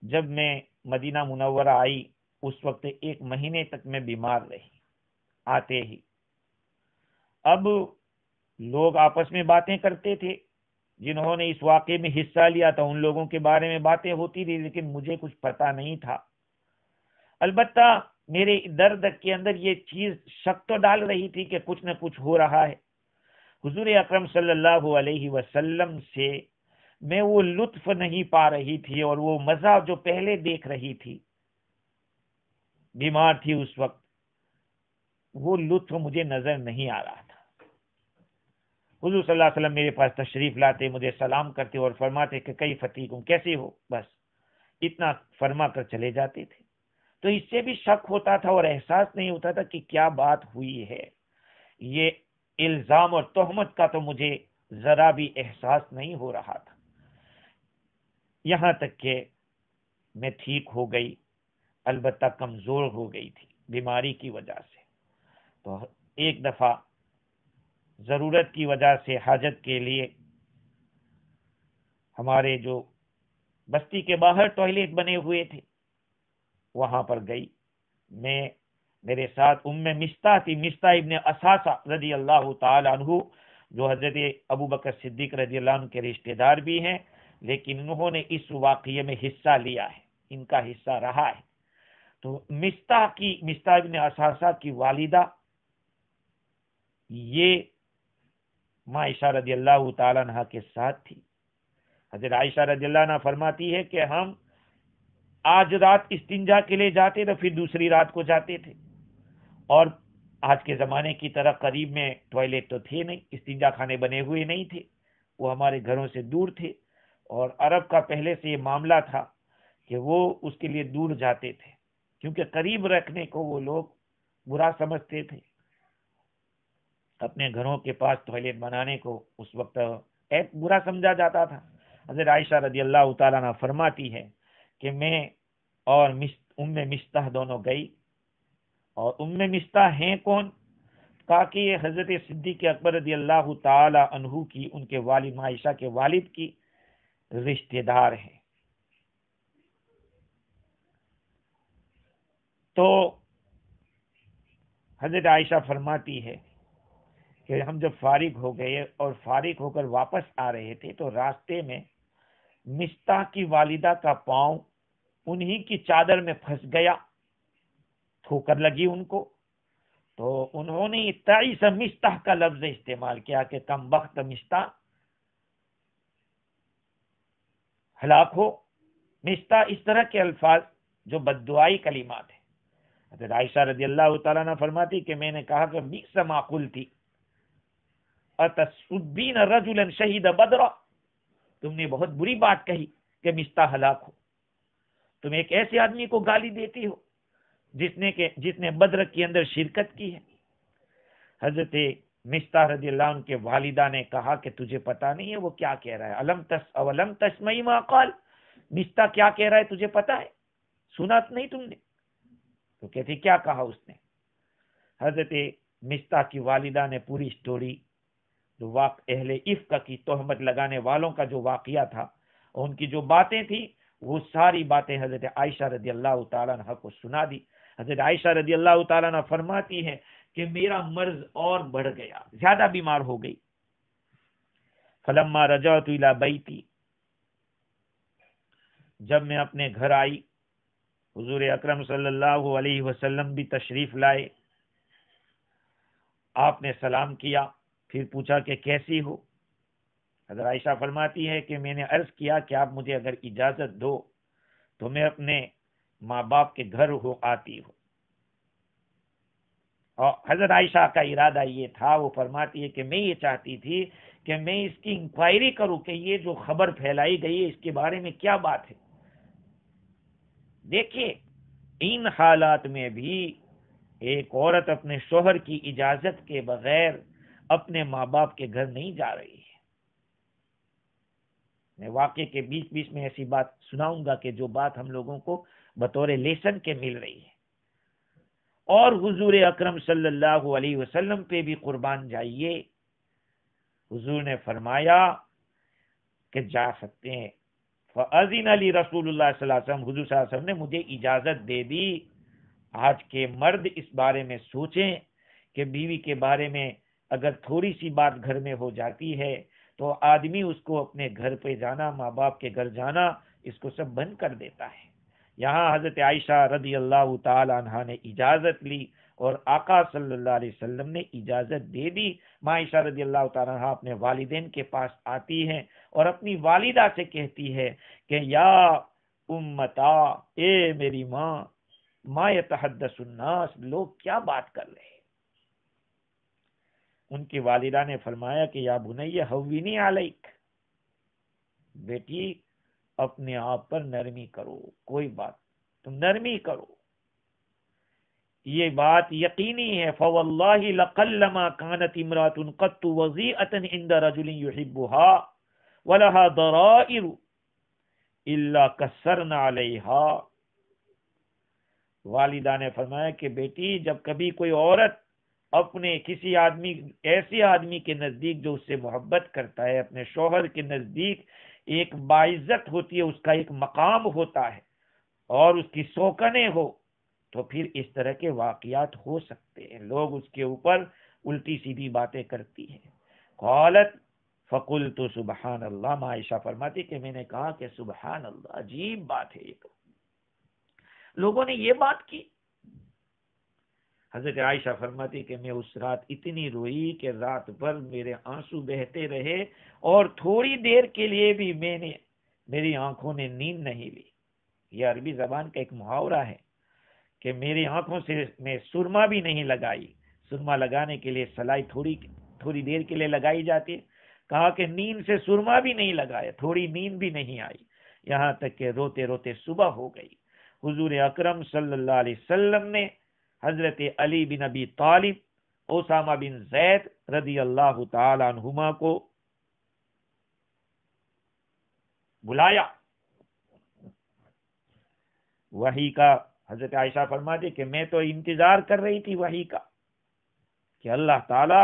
جب میں مدینہ منورہ آئی اس وقت 1 مہینے تک میں بیمار رہی آتے ہی۔ اب لوگ آپس میں باتیں کرتے تھے، جنہوں نے اس واقعے میں حصہ لیا تھا ان لوگوں کے بارے میں باتیں ہوتی تھی، لیکن مجھے کچھ پتا نہیں تھا۔ البتہ میرے درد کے اندر یہ چیز شک تو ڈال رہی تھی کہ کچھ نہ کچھ ہو رہا ہے۔ حضور اکرم صلی اللہ علیہ وسلم سے میں وہ لطف نہیں پا رہی تھی، اور وہ مزہ جو پہلے دیکھ رہی تھی، بیمار تھی اس وقت، وہ لطف مجھے نظر نہیں آ رہا تھا۔ حضور صلی اللہ علیہ وسلم میرے پاس تشریف لاتے، مجھے سلام کرتے اور فرماتے کہ کئی فتیکم، کیسے ہو، بس اتنا فرما کر چلے جاتے تھے۔ تو اس سے بھی شک ہوتا تھا اور احساس نہیں ہوتا تھا کہ کیا بات ہوئی ہے۔ یہ الزام اور تہمت کا تو مجھے ذرا بھی احساس نہیں ہو رہا تھا، یہاں تک کہ میں ٹھیک ہو گئی، البتہ کمزور ہو گئی تھی بیماری کی وجہ سے۔ تو ایک دفعہ ضرورت کی وجہ سے حاجت کے لیے ہمارے جو بستی کے باہر ٹوائلٹ بنے ہوئے تھے وہاں پر گئی میں، میرے ساتھ ام مستح تھی، مستح ابن اساسہ رضی اللہ تعالی عنہ، جو حضرت ابو بکر صدیق رضی اللہ عنہ کے رشتہ دار بھی ہیں، لیکن انہوں نے اس واقعے میں حصہ لیا ہے، ان کا حصہ رہا ہے۔ تو مستح ابن اساسہ کی والدہ یہ ماں عائشہ رضی اللہ تعالیٰ عنہ کے ساتھ تھی۔ حضرت عائشہ رضی اللہ عنہ فرماتی ہے کہ ہم آج رات استنجا کے لیے جاتے تو پھر دوسری رات کو جاتے تھے، اور آج کے زمانے کی طرح قریب میں ٹوائلٹ تو تھے نہیں، استنجا خانے بنے ہوئے نہیں تھے، وہ ہمارے گھروں سے دور تھے، اور عرب کا پہلے سے یہ معاملہ تھا کہ وہ اس کے لیے دور جاتے تھے، کیونکہ قریب رکھنے کو وہ لوگ برا سمجھتے تھے، اپنے گھروں کے پاس ٹوائلٹ بنانے کو اس وقت ایک برا سمجھا جاتا تھا۔ حضرت عائشہ رضی اللہ تعالیٰ عنہ فرماتی ہے کہ میں اور ام مستح دونوں گئی، اور ام مستح ہیں کون؟ کہا کہ یہ حضرت صدیق اکبر رضی اللہ تعالی عنہ کی، ان کے والد عائشہ کے والد کی رشتہ دار ہیں۔ تو حضرت عائشہ فرماتی ہے کہ ہم جب فارغ ہو گئے اور فارغ ہو کر واپس آ رہے تھے تو راستے میں مستح کی والدہ کا پاؤں انہی کی چادر میں پھنس گیا، ٹھوکر لگی ان کو، تو انہوں نے تعیس مستح کا لفظ استعمال کیا کہ کم بخت مستح، ہلاک ہو مستح، اس طرح کے الفاظ جو بددعائی کلمات ہیں۔ حضرت عائشہ رضی اللہ تعالیٰ عنہ فرماتی کہ میں نے کہا کہ بئس ما قلتی اتسبین رجلا شہید بدر، تم نے بہت بری بات کہی کہ مستح ہلاک ہو، تم ایک ایسے آدمی کو گالی دیتی ہو جس نے بدر کے اندر شرکت کی ہے۔ حضرت مستح رضی اللہ عنہ کے والدہ نے کہا کہ تجھے پتا نہیں ہے وہ کیا کہہ رہا ہے، اولم تسمعی ما قال، مستح کیا کہہ رہا ہے تجھے پتا ہے، سنا نہیں تم نے؟ تو کہتے کیا کہا اس نے؟ حضرت مستح کی والدہ نے پوری سٹوری، جو اہل افک کی تہمت لگانے والوں کا جو واقعہ تھا، ان کی جو باتیں تھی، وہ ساری باتیں حضرت عائشہ رضی اللہ تعالیٰ عنہ کو سنا دی۔ حضرت عائشہ رضی اللہ تعالیٰ عنہ فرماتی ہے کہ میرا مرض اور بڑھ گیا، زیادہ بیمار ہو گئی۔ فلما رجعت الى بیتی، جب میں اپنے گھر آئی، حضور اکرم صلی اللہ علیہ وسلم بھی تشریف لائے، آپ نے سلام کیا، پھر پوچھا کہ کیسی ہو؟ حضرت عائشہ فرماتی ہے کہ میں نے عرض کیا کہ آپ مجھے اگر اجازت دو تو میں اپنے ماں باپ کے گھر آتی ہوں۔ اور حضرت عائشہ کا ارادہ یہ تھا، وہ فرماتی ہے کہ میں یہ چاہتی تھی کہ میں اس کی انکوائری کروں کہ یہ جو خبر پھیلائی گئی ہے اس کے بارے میں کیا بات ہے۔ دیکھیے ان حالات میں بھی ایک عورت اپنے شوہر کی اجازت کے بغیر اپنے ماں باپ کے گھر نہیں جا رہی ہے۔ میں واقعے کے بیچ میں ایسی بات سناؤں گا کہ جو بات ہم لوگوں کو بطور لیسن کے مل رہی ہے، اور حضور اکرم صلی اللہ علیہ وسلم پہ بھی قربان جائیے، حضور نے فرمایا کہ جا سکتے ہیں۔ فَأَذِنَ لِي رسول اللہ صلی اللہ علیہ وسلم، حضور صلی اللہ علیہ وسلم نے مجھے اجازت دے دی۔ آج کے مرد اس بارے میں سوچیں کہ بیوی کے بارے میں اگر تھوڑی سی بات گھر میں ہو جاتی ہے تو آدمی اس کو اپنے گھر پہ جانا، ماں باپ کے گھر جانا، اس کو سب بند کر دیتا ہے۔ یہاں حضرت عائشہ رضی اللہ تعالی عنہا نے اجازت لی اور آقا صلی اللہ علیہ وسلم نے اجازت دے دی۔ ماں عائشہ رضی اللہ تعالی عنہا اپنے والدین کے پاس آتی ہیں اور اپنی والدہ سے کہتی ہے کہ یا امتا، اے میری ماں، ما یتحدث الناس، لوگ کیا بات کر رہے ہیں؟ ان کی والدہ نے فرمایا کہ یا بنی ہوینی علیک، بیٹی اپنے آپ پر نرمی کرو، کوئی بات تم نرمی کرو، یہ بات یقینی ہے۔ فواللہ لقلما كانت امرأة قط وضيئة عند رجل يحبها ولها ضرائر الا كسرنا عليها۔ والدہ نے فرمایا کہ بیٹی جب کبھی کوئی عورت اپنے کسی آدمی، ایسے آدمی کے نزدیک جو اس سے محبت کرتا ہے، اپنے شوہر کے نزدیک ایک باعزت ہوتی ہے، اس کا ایک مقام ہوتا ہے اور اس کی سوکنیں ہو، تو پھر اس طرح کے واقعات ہو سکتے ہیں، لوگ اس کے اوپر الٹی سیدھی باتیں کرتی ہیں۔ قالت فقلت سبحان اللہ، ماں عائشہ فرماتی کہ میں نے کہا کہ سبحان اللہ، عجیب بات ہے، یہ تو لوگوں نے یہ بات کی۔ حضرت عائشہ فرماتی کہ میں اس رات اتنی روئی کہ رات بھر میرے آنسو بہتے رہے اور تھوڑی دیر کے لیے بھی میری آنکھوں نے نیند نہیں لی۔ یہ عربی زبان کا ایک محاورہ ہے کہ میری آنکھوں سے میں سرما بھی نہیں لگائی۔ سرما لگانے کے لیے سلائی تھوڑی دیر کے لیے لگائی جاتی ہے، کہا کہ نیند سے سرما بھی نہیں لگایا، تھوڑی نیند بھی نہیں آئی، یہاں تک کہ روتے روتے صبح ہو گئی۔ حضور اکرم صلی اللہ علیہ وسلم نے حضرت علی بن ابی طالب، اسامہ بن زید رضی اللہ تعالی عنہما کو بلایا۔ وحی کا، حضرت عائشہ فرماتی کہ میں تو انتظار کر رہی تھی وحی کا کہ اللہ تعالی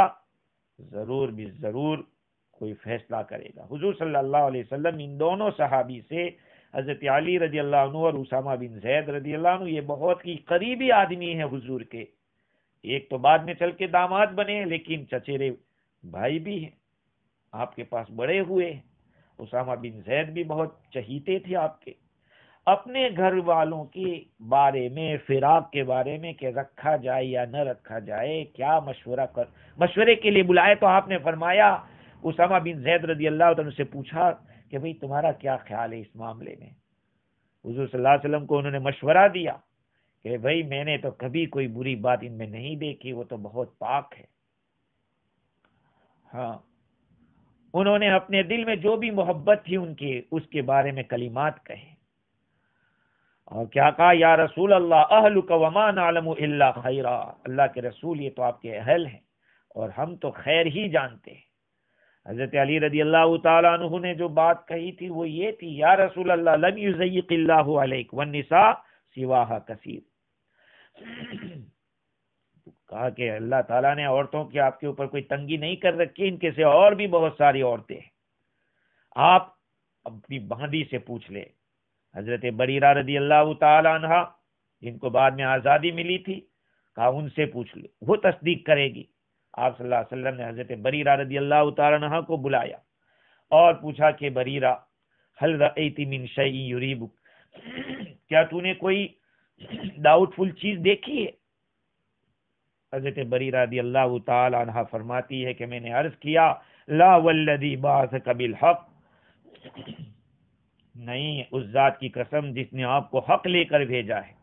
ضرور بھی ضرور کوئی فیصلہ کرے گا۔ حضور صلی اللہ علیہ وسلم ان دونوں صحابی سے، حضرت علی رضی اللہ عنہ اور اسامہ بن زید رضی اللہ عنہ، یہ بہت ہی قریبی آدمی ہیں حضور کے، ایک تو بعد میں چل کے داماد بنے لیکن چچیرے بھائی بھی ہیں، آپ کے پاس بڑے ہوئے ہیں۔ اسامہ بن زید بھی بہت چہیتے تھے آپ کے۔ اپنے گھر والوں کے بارے میں، فراق کے بارے میں کہ رکھا جائے یا نہ رکھا جائے، کیا مشورے کے لیے بلائے تو آپ نے فرمایا، اسامہ بن زید رضی اللہ عنہ سے پوچھا کہ بھئی تمہارا کیا خیال ہے اس معاملے میں؟ حضور صلی اللہ علیہ وسلم کو انہوں نے مشورہ دیا کہ بھئی میں نے تو کبھی کوئی بری بات ان میں نہیں دیکھی، وہ تو بہت پاک ہے۔ ہاں، انہوں نے اپنے دل میں جو بھی محبت تھی ان کی، اس کے بارے میں کلمات کہے اور کیا کہا، یا رسول اللہ اہلک وما نعلم الا خیرا، اللہ کے رسول یہ تو آپ کے اہل ہیں اور ہم تو خیر ہی جانتے ہیں۔ حضرت علی رضی اللہ تعالیٰ عنہ نے جو بات کہی تھی وہ یہ تھی، یا رسول اللہ لم یضیق اللہ علیک والنساء سواہا کثیر، کہا کہ اللہ تعالیٰ نے عورتوں کی آپ کے اوپر کوئی تنگی نہیں کر رکھی، ان کے سے اور بھی بہت ساری عورتیں ہیں، آپ اپنی باندی سے پوچھ لے۔ حضرت بریرہ رضی اللہ تعالی عنہ جن کو بعد میں آزادی ملی تھی، کہا ان سے پوچھ لے، وہ تصدیق کرے گی۔ آپ صلی اللہ علیہ وسلم نے حضرت بریرہ رضی اللہ تعالی عنہ کو بلایا اور پوچھا کہ بریرہ هل رأیت من شیء یریبک، کیا تو نے کوئی ڈاؤٹ فل چیز دیکھی ہے؟ حضرت بریرہ رضی اللہ تعالی عنہ فرماتی ہے کہ میں نے عرض کیا، لا والذی بعثک بالحق، نہیں، اس ذات کی قسم جس نے آپ کو حق لے کر بھیجا ہے،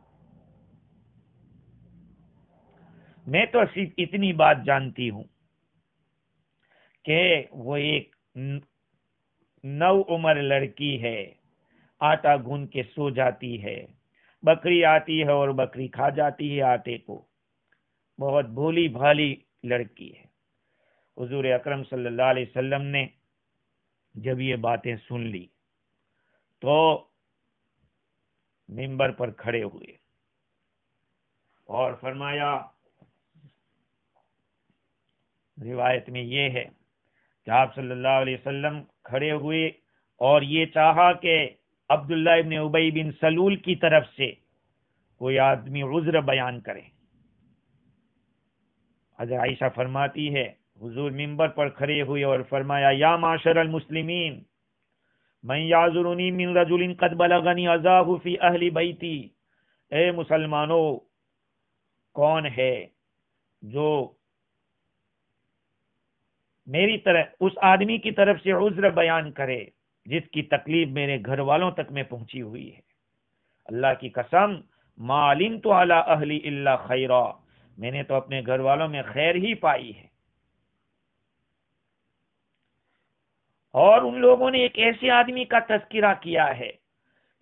میں تو صرف اتنی بات جانتی ہوں کہ وہ ایک نو عمر لڑکی ہے، آٹا گون کے سو جاتی ہے، بکری آتی ہے اور بکری کھا جاتی ہے آٹے کو، بہت بھولی بھالی لڑکی ہے۔ حضور اکرم صلی اللہ علیہ وسلم نے جب یہ باتیں سن لی تو منبر پر کھڑے ہوئے اور فرمایا، روایت میں یہ ہے کہ آپ صلی اللہ علیہ وسلم کھڑے ہوئے اور یہ چاہا کہ عبداللہ ابن ابی بن سلول کی طرف سے کوئی آدمی عذر بیان کرے۔ حضرت عائشہ فرماتی ہے حضور ممبر پر کھڑے ہوئے اور فرمایا یا معاشر المسلمین من یعذرنی من رجل قد بلغنی اذاہ فی اہل بیتی، اے مسلمانوں، کون ہے جو میری طرف اس آدمی کی طرف سے عذر بیان کرے جس کی تکلیف میرے گھر والوں تک میں پہنچی ہوئی ہے؟ اللہ کی قسم ما علمت علی اہلی الا خیرا، میں نے تو اپنے گھر والوں میں خیر ہی پائی ہے۔ اور ان لوگوں نے ایک ایسے آدمی کا تذکرہ کیا ہے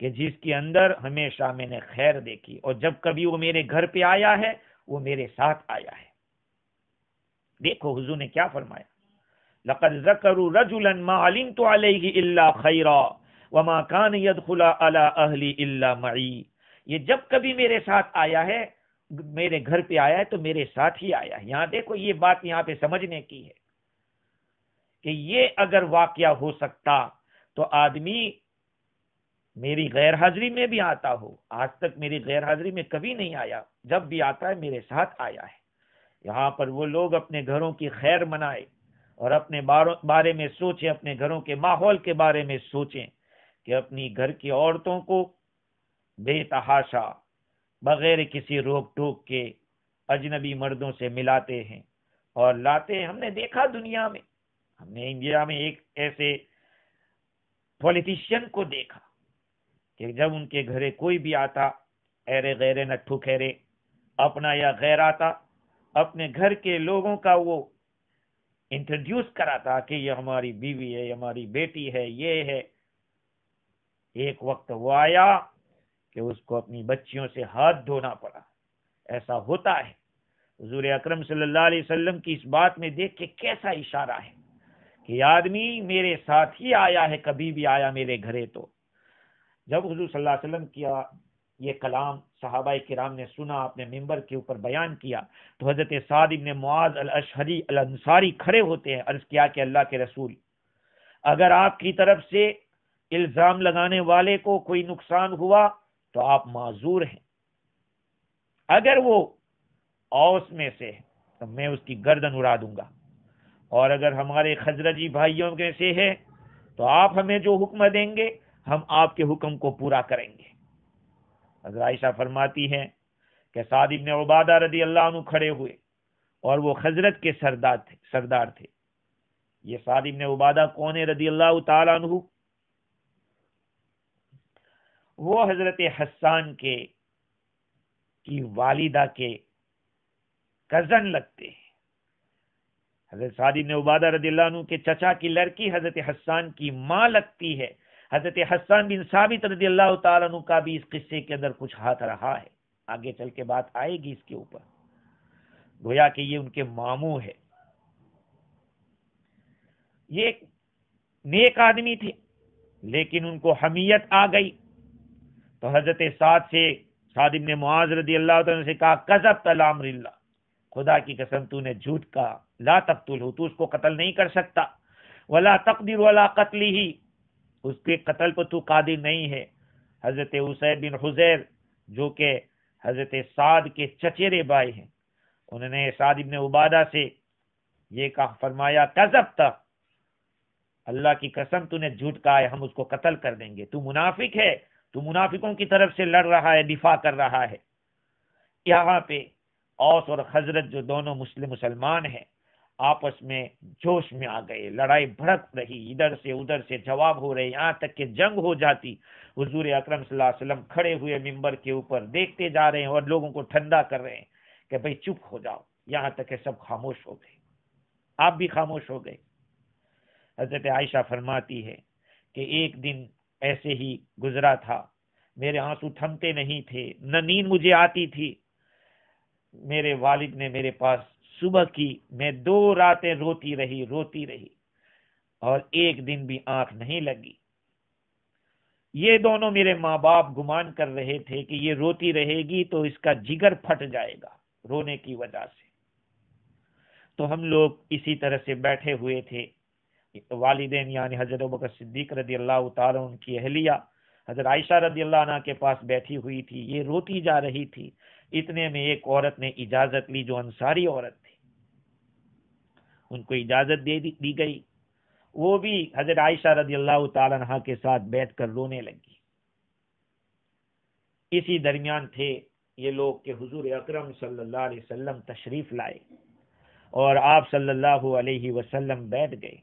کہ جس کے اندر ہمیشہ میں نے خیر دیکھی، اور جب کبھی وہ میرے گھر پہ آیا ہے وہ میرے ساتھ آیا ہے۔ دیکھو حضور نے کیا فرمایا، لقد ذکروا رجلا ما علمت علیہ الا خیرا وما کان يدخل علی اہلی الا معی، یہ جب کبھی میرے ساتھ آیا ہے، میرے گھر پہ آیا ہے تو میرے ساتھ ہی آیا ہے۔ یہاں دیکھو یہ بات یہاں پہ سمجھنے کی ہے کہ یہ اگر واقعہ ہو سکتا تو آدمی میری غیر حاضری میں بھی آتا ہو، آج تک میری غیر حاضری میں کبھی نہیں آیا، جب بھی آتا ہے میرے ساتھ آیا ہے۔ یہاں پر وہ لوگ اپنے گھروں کی خیر منائے اور اپنے بارے میں سوچیں، اپنے گھروں کے ماحول کے بارے میں سوچیں کہ اپنی گھر کی عورتوں کو بے تحاشا بغیر کسی روک ٹوک کے اجنبی مردوں سے ملاتے ہیں اور لاتے ہیں۔ ہم نے دیکھا دنیا میں، ہم نے انڈیا میں ایک ایسے پولیٹیشین کو دیکھا کہ جب ان کے گھرے کوئی بھی آتا، ایرے غیرے نٹھو خیرے اپنا یا غیر آتا، اپنے گھر کے لوگوں کا وہ انٹروڈیوس کراتا کہ یہ ہماری بیوی ہے، یہ ہماری بیٹی ہے، یہ ہے۔ ایک وقت وہ آیا کہ اس کو اپنی بچیوں سے ہاتھ دھونا پڑا۔ ایسا ہوتا ہے۔ حضور اکرم صلی اللہ علیہ وسلم کی اس بات میں دیکھ کے کیسا اشارہ ہے کہ یہ آدمی میرے ساتھ ہی آیا ہے، کبھی بھی آیا میرے گھرے تو۔ جب حضور صلی اللہ علیہ وسلم کیا یہ کلام صحابہ کرام نے سنا، اپنے ممبر کے اوپر بیان کیا، تو حضرت سعد بن معاذ الاشہری الانصاری کھڑے ہوتے ہیں۔ عرض کیا کہ اللہ کے رسول، اگر آپ کی طرف سے الزام لگانے والے کو کوئی نقصان ہوا تو آپ معذور ہیں، اگر وہ اوس میں سے ہے تو میں اس کی گردن اڑا دوں گا، اور اگر ہمارے خزرجی بھائیوں میں سے ہے تو آپ ہمیں جو حکم دیں گے ہم آپ کے حکم کو پورا کریں گے۔ حضرت عائشہ فرماتی ہیں کہ سعد بن عبادہ رضی اللہ عنہ کھڑے ہوئے، اور وہ خزرج کے سردار تھے۔ یہ سعد بن عبادہ کون ہے رضی اللہ تعالیٰ عنہ؟ وہ حضرت حسان کی والدہ کے کزن لگتے ہیں۔ حضرت سعد بن عبادہ رضی اللہ عنہ کے چچا کی لڑکی حضرت حسان کی ماں لگتی ہے۔ حضرت حسان بن ثابت رضی اللہ تعالیٰ عنہ کا بھی اس قصے کے اندر کچھ ہاتھ رہا ہے، آگے چل کے بات آئے گی اس کے اوپر، گویا کہ یہ ان کے ماموں ہے۔ یہ ایک نیک آدمی تھے، لیکن ان کو حمیت آ گئی تو حضرت سعد بن معاذ رضی اللہ عنہ سے کہا کذبت علی امر اللہ، خدا کی قسم تو نے جھوٹ کہا، لا تقتلہ، تو اس کو قتل نہیں کر سکتا، ولا تقدر علی قتلہ، اس کے قتل پر تو قادر نہیں ہے۔ حضرت اسید بن حضیر جو کہ حضرت سعد کے چچیرے بھائی ہیں، انہوں نے سعد بن عبادہ سے یہ کہا، فرمایا کذبت، اللہ کی قسم تو نے جھوٹ کہا ہے، ہم اس کو قتل کر دیں گے، تو منافق ہے، تو منافقوں کی طرف سے لڑ رہا ہے، دفاع کر رہا ہے۔ یہاں پہ اوس اور خزرج جو دونوں مسلمان ہیں آپس میں جوش میں آ گئے، لڑائی بھڑک رہی، ادھر سے ادھر سے جواب ہو رہے، یہاں تک کہ جنگ ہو جاتی۔ حضور اکرم صلی اللہ علیہ وسلم کھڑے ہوئے ممبر کے اوپر دیکھتے جا رہے ہیں اور لوگوں کو ٹھنڈا کر رہے ہیں کہ بھئی چپ ہو جاؤ، یہاں تک کہ سب خاموش ہو گئے، آپ بھی خاموش ہو گئے۔ حضرت عائشہ فرماتی ہے کہ ایک دن ایسے ہی گزرا تھا، میرے آنسو تھمتے نہیں تھے، نہ نیند مجھے آتی تھی، میرے والد نے میرے پاس صبح کی میں 2 راتیں روتی رہی اور ایک دن بھی آنکھ نہیں لگی۔ یہ دونوں میرے ماں باپ گمان کر رہے تھے کہ یہ روتی رہے گی تو اس کا جگر پھٹ جائے گا رونے کی وجہ سے۔ تو ہم لوگ اسی طرح سے بیٹھے ہوئے تھے، والدین یعنی حضرت ابوبکر صدیق رضی اللہ تعالیٰ ان کی اہلیہ حضرت عائشہ رضی اللہ عنہ کے پاس بیٹھی ہوئی تھی، یہ روتی جا رہی تھی۔ اتنے میں ایک عورت نے اجازت لی جو انصاری عورت تھی، ان کو اجازت دی گئی، وہ بھی حضرت عائشہ رضی اللہ تعالی عنہ کے ساتھ بیٹھ کر رونے لگی۔ اسی درمیان تھے یہ لوگ کہ حضور اکرم صلی اللہ علیہ وسلم تشریف لائے اور آپ صلی اللہ علیہ وسلم بیٹھ گئے۔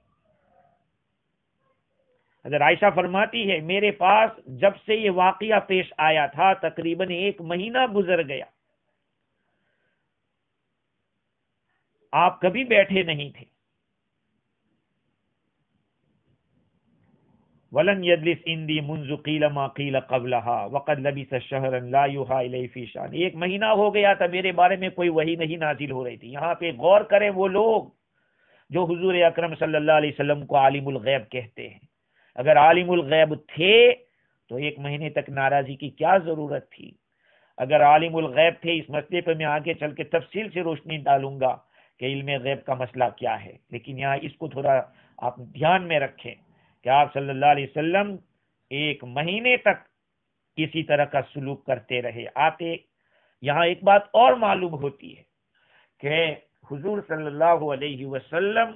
حضرت عائشہ فرماتی ہے میرے پاس جب سے یہ واقعہ پیش آیا تھا تقریباً 1 مہینہ گزر گیا، آپ کبھی بیٹھے نہیں تھے۔ ولن يجلس عندي منذ قيل ما قيل قبلها وقد لبث شهرا لا يوحى اليه في شان۔ 1 مہینہ ہو گیا تھا میرے بارے میں کوئی وحی نہیں نازل ہو رہی تھی۔ یہاں پہ غور کریں، وہ لوگ جو حضور اکرم صلی اللہ علیہ وسلم کو عالم الغیب کہتے ہیں، اگر عالم الغیب تھے تو 1 مہینے تک ناراضی کی کیا ضرورت تھی؟ اگر عالم الغیب تھے، اس مسئلے پہ میں آگے چل کے تفصیل سے روشنی ڈالوں گا کہ علم غیب کا مسئلہ کیا ہے، لیکن یہاں اس کو تھوڑا آپ دھیان میں رکھیں کہ آپ صلی اللہ علیہ وسلم 1 مہینے تک اسی طرح کا سلوک کرتے رہے آتے۔ یہاں ایک بات اور معلوم ہوتی ہے کہ حضور صلی اللہ علیہ وسلم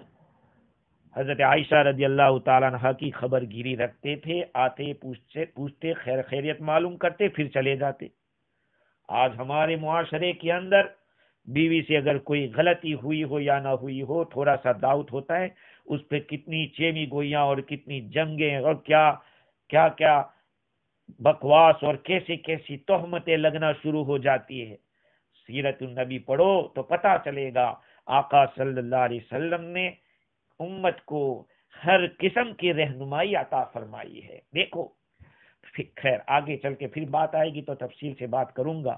حضرت عائشہ رضی اللہ تعالیٰ عنہ کی خبر گیری رکھتے تھے، آتے پوچھتے خیریت معلوم کرتے پھر چلے جاتے۔ آج ہمارے معاشرے کے اندر بیوی سے اگر کوئی غلطی ہوئی ہو یا نہ ہوئی ہو، تھوڑا سا ڈاؤٹ ہوتا ہے، اس پہ کتنی چیمی گوئیاں اور کتنی جنگیں اور کیا بکواس اور کیسی تہمتیں لگنا شروع ہو جاتی ہے۔ سیرت النبی پڑھو تو پتہ چلے گا آقا صلی اللہ علیہ وسلم نے امت کو ہر قسم کی رہنمائی عطا فرمائی ہے۔ دیکھو خیر آگے چل کے پھر بات آئے گی تو تفصیل سے بات کروں گا۔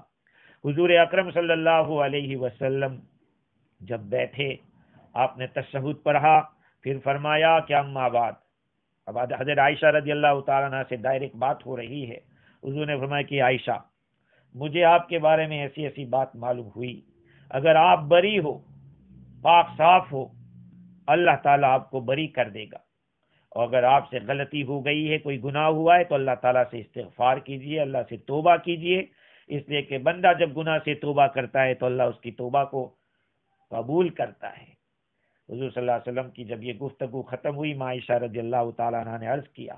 حضور اکرم صلی اللہ علیہ وسلم جب بیٹھے، آپ نے تشہد پڑھا، پھر فرمایا کہ اما بعد۔ اب حضرت عائشہ رضی اللہ تعالیٰ عنہ سے ڈائریکٹ بات ہو رہی ہے۔ حضور نے فرمایا کہ عائشہ، مجھے آپ کے بارے میں ایسی بات معلوم ہوئی، اگر آپ بری ہو، پاک صاف ہو، اللہ تعالیٰ آپ کو بری کر دے گا، اور اگر آپ سے غلطی ہو گئی ہے، کوئی گناہ ہوا ہے تو اللہ تعالیٰ سے استغفار کیجئے، اللہ سے توبہ کیجئے، اس لیے کہ بندہ جب گناہ سے توبہ کرتا ہے تو اللہ اس کی توبہ کو قبول کرتا ہے۔ حضور صلی اللہ علیہ وسلم کی جب یہ گفتگو ختم ہوئی، عائشہ رضی اللہ تعالیٰ عنہ نے عرض کیا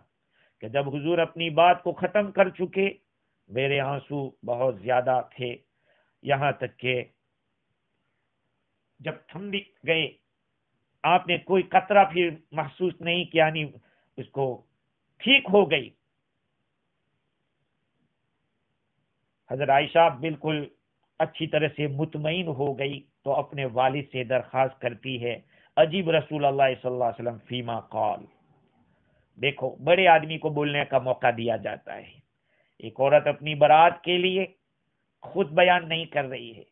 کہ جب حضور اپنی بات کو ختم کر چکے، میرے آنسو بہت زیادہ تھے، یہاں تک کہ جب تھم بھی گئے آپ نے کوئی قطرہ پھر محسوس نہیں کیا، یعنی اس کو ٹھیک ہو گئی۔ حضرت عائشہ بالکل اچھی طرح سے مطمئن ہو گئی تو اپنے والد سے درخواست کرتی ہے، عجیب رسول اللہ صلی اللہ علیہ وسلم فیما قال۔ دیکھو بڑے آدمی کو بولنے کا موقع دیا جاتا ہے، ایک عورت اپنی برات کے لیے خود بیان نہیں کر رہی ہے،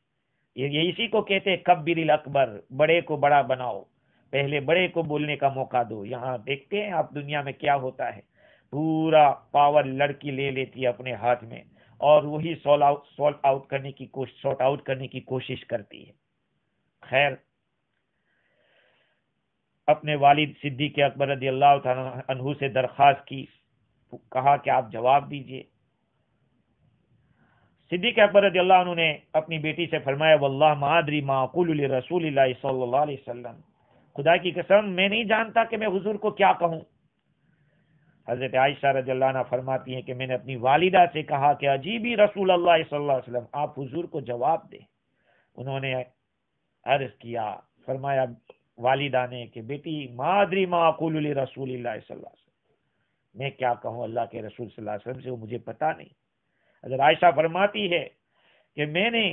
یہ اسی کو کہتے ہیں کبر الاکبر، بڑے کو بڑا بناؤ، پہلے بڑے کو بولنے کا موقع دو۔ یہاں دیکھتے ہیں آپ دنیا میں کیا ہوتا ہے، پورا پاور لڑکی لے لیتی ہے اپنے ہاتھ میں اور وہی سارٹ آؤٹ کرنے کی کوشش کرتی ہے۔ خیر اپنے والد صدیق اکبر رضی اللہ تعالیٰ عنہ سے درخواست کی، کہا کہ آپ جواب دیجئے۔ صدیق اکبر رضی اللہ عنہ نے اپنی بیٹی سے فرمایا، واللہ ما ادری ما اقول لرسول اللہ صلی اللہ علیہ وسلم، خدا کی قسم میں نہیں جانتا کہ میں حضور کو کیا کہوں۔ حضرت عائشہ رضی اللہ عنہ فرماتی ہیں کہ میں نے اپنی والدہ سے کہا کہ عجیبی رسول اللہ صلی اللہ علیہ وسلم، آپ حضور کو جواب دیں۔ انہوں نے عرض کیا، فرمایا والدہ نے کہ بیٹی ما ادری ما اقول لرسول اللہ صلی اللہ علیہ وسلم، میں کیا کہوں اللہ کے رسول صلی اللہ علیہ وسلم سے، وہ مجھے پتا نہیں۔ حضرت عائشہ فرماتی ہے کہ میں نے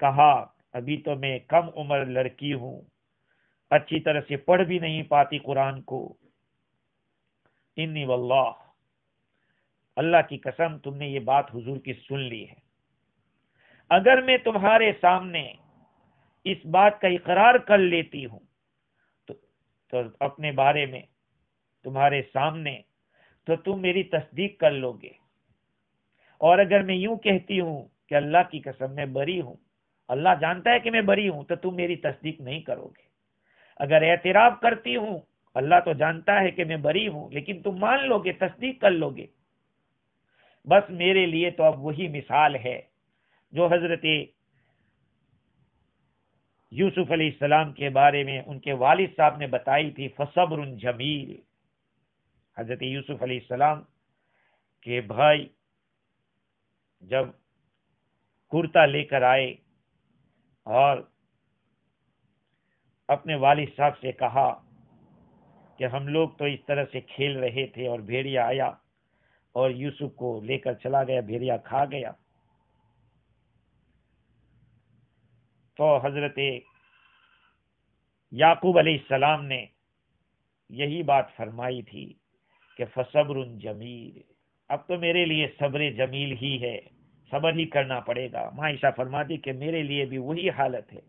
کہا ابھی تو میں کم عمر لڑکی ہوں، اچھی طرح سے پڑھ بھی نہیں پاتی قرآن کو، انی واللہ، اللہ کی قسم تم نے یہ بات حضور کی سن لی ہے، اگر میں تمہارے سامنے اس بات کا اقرار کر لیتی ہوں تو اپنے بارے میں تمہارے سامنے تو تم میری تصدیق کر لو گے، اور اگر میں یوں کہتی ہوں کہ اللہ کی قسم میں بری ہوں، اللہ جانتا ہے کہ میں بری ہوں، تو تم میری تصدیق نہیں کرو گے۔ اگر اعتراف کرتی ہوں، اللہ تو جانتا ہے کہ میں بری ہوں، لیکن تم مان لو گے، تصدیق کر لو گے۔ بس میرے لیے تو اب وہی مثال ہے جو حضرت یوسف علیہ السلام کے بارے میں ان کے والد صاحب نے بتائی تھی فصبر جمیل. حضرت یوسف علیہ السلام کے بھائی جب کرتا لے کر آئے اور اپنے والد صاحب سے کہا کہ ہم لوگ تو اس طرح سے کھیل رہے تھے اور بھیڑیا آیا اور یوسف کو لے کر چلا گیا، بھیڑیا کھا گیا، تو حضرت یعقوب علیہ السلام نے یہی بات فرمائی تھی کہ فصبر جمیل، اب تو میرے لیے صبر جمیل ہی ہے، صبر ہی کرنا پڑے گا. عائشہ فرماتی کہ میرے لیے بھی وہی حالت ہے،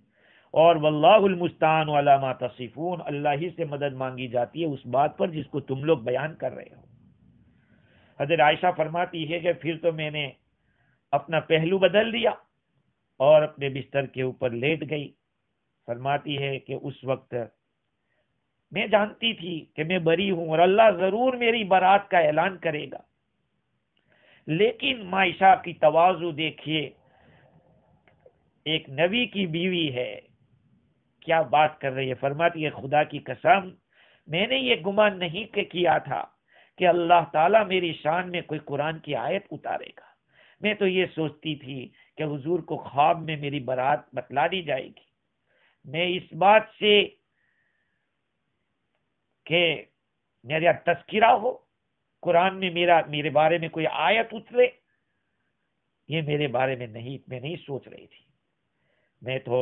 اور واللہ المستعان علی ما تصفون، اللہ ہی سے مدد مانگی جاتی ہے اس بات پر جس کو تم لوگ بیان کر رہے ہو. حضرت عائشہ فرماتی ہے کہ پھر تو میں نے اپنا پہلو بدل دیا اور اپنے بستر کے اوپر لیٹ گئی. فرماتی ہے کہ اس وقت میں جانتی تھی کہ میں بری ہوں اور اللہ ضرور میری برات کا اعلان کرے گا، لیکن عائشہ کی تواضع دیکھیے، ایک نبی کی بیوی ہے، کیا بات کر رہی ہے. فرماتی ہے خدا کی قسم میں نے یہ گمان نہیں کیا تھا کہ اللہ تعالیٰ میری شان میں کوئی قرآن کی آیت اتارے گا. میں تو یہ سوچتی تھی کہ حضور کو خواب میں میری برات بتلا دی جائے گی. میں اس بات سے کہ میرا تذکرہ ہو، قرآن میں میرے بارے میں کوئی آیت اترے، یہ میرے بارے میں میں نہیں سوچ رہی تھی. میں تو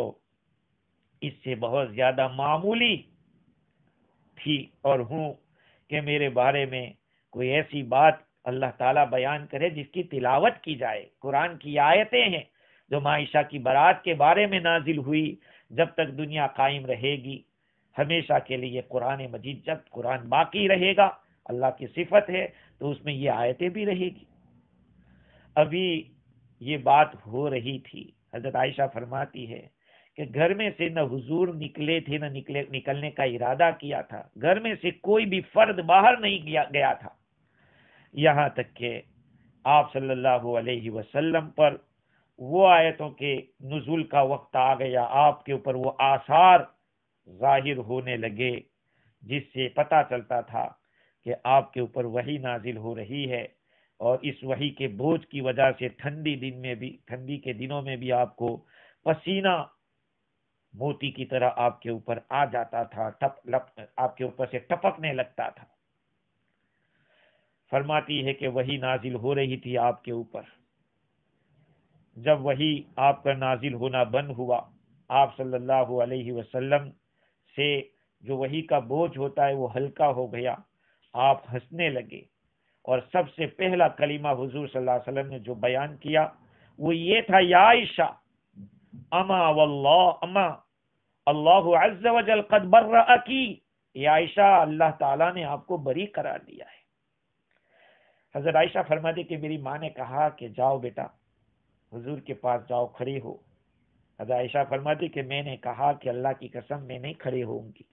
اس سے بہت زیادہ معمولی تھی اور ہوں کہ میرے بارے میں کوئی ایسی بات اللہ تعالیٰ بیان کرے جس کی تلاوت کی جائے. قرآن کی آیتیں ہیں جو عائشہ کی برات کے بارے میں نازل ہوئی، جب تک دنیا قائم رہے گی ہمیشہ کے لیے قرآن مجید، جب قرآن باقی رہے گا اللہ کی صفت ہے تو اس میں یہ آیتیں بھی رہے گی. ابھی یہ بات ہو رہی تھی، حضرت عائشہ فرماتی ہے کہ گھر میں سے نہ حضور نکلے تھے نہ نکلنے کا ارادہ کیا تھا، گھر میں سے کوئی بھی فرد باہر نہیں گیا تھا، یہاں تک کہ آپ صلی اللہ علیہ وسلم پر وہ آیتوں کے نزول کا وقت آ گیا، آپ کے اوپر وہ آثار ظاہر ہونے لگے جس سے پتہ چلتا تھا کہ آپ کے اوپر وحی نازل ہو رہی ہے. اور اس وحی کے بوجھ کی وجہ سے ٹھنڈی کے دنوں میں بھی آپ کو پسینہ موتی کی طرح آپ کے اوپر آ جاتا تھا، آپ کے اوپر سے ٹپکنے لگتا تھا. فرماتی ہے کہ وحی نازل ہو رہی تھی آپ کے اوپر. جب وحی آپ پر نازل ہونا بند ہوا، آپ صلی اللہ علیہ وسلم سے جو وحی کا بوجھ ہوتا ہے وہ ہلکا ہو گیا، آپ ہنسنے لگے. اور سب سے پہلا کلمہ حضور صلی اللہ علیہ وسلم نے جو بیان کیا وہ یہ تھا، یا عائشہ اما اللہ عز وجل قد برأکی، یا عائشہ اللہ تعالیٰ نے آپ کو بری قرار دیا ہے. حضرت عائشہ فرماتی کہ میری ماں نے کہا کہ جاؤ بیٹا حضور کے پاس جاؤ، کھڑی ہو. حضرت عائشہ فرماتی کہ میں نے کہا کہ اللہ کی قسم میں نہیں کھڑی ہوں گی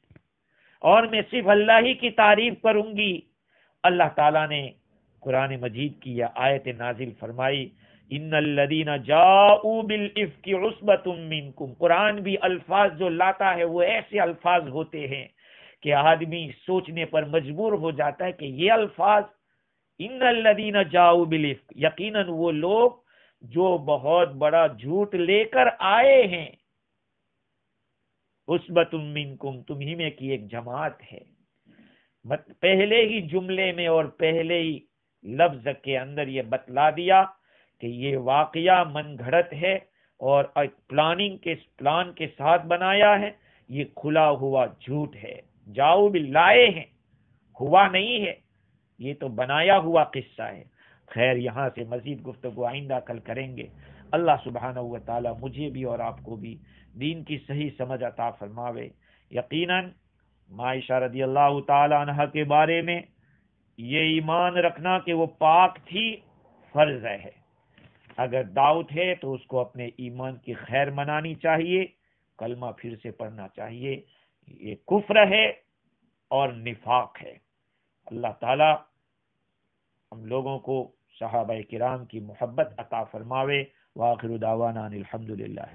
اور میں صرف اللہ ہی کی تعریف کروں گی. اللہ تعالیٰ نے قرآن مجید کی یہ آیت نازل فرمائی، ان الذین جاؤوا بالافک عصبۃ منکم. قرآن بھی الفاظ جو لاتا ہے وہ ایسے الفاظ ہوتے ہیں کہ آدمی سوچنے پر مجبور ہو جاتا ہے کہ یہ الفاظ، ان الذین جاؤوا بالافک، یقیناً وہ لوگ جو بہت بڑا جھوٹ لے کر آئے ہیں، عصبۃ منکم، تمہیں میں کی ایک جماعت ہے. پہلے ہی جملے میں اور پہلے ہی لفظ کے اندر یہ بتلا دیا کہ یہ واقعہ من گھڑت ہے اور پلان کے ساتھ بنایا ہے، یہ کھلا ہوا جھوٹ ہے. جاؤ بھی لائے ہیں، ہوا نہیں ہے، یہ تو بنایا ہوا قصہ ہے. خیر یہاں سے مزید گفتگو آئندہ کل کریں گے. اللہ سبحانہ و تعالی مجھے بھی اور آپ کو بھی دین کی صحیح سمجھ عطا فرماوے. یقیناً عائشہ رضی اللہ تعالی عنہ کے بارے میں یہ ایمان رکھنا کہ وہ پاک تھی فرض ہے. اگر دعوت ہے تو اس کو اپنے ایمان کی خیر منانی چاہیے، کلمہ پھر سے پڑھنا چاہیے. یہ کفر ہے اور نفاق ہے. اللہ تعالی ہم لوگوں کو صحابہ کرام کی محبت عطا فرماوے. وآخر دعوانا الحمدللہ.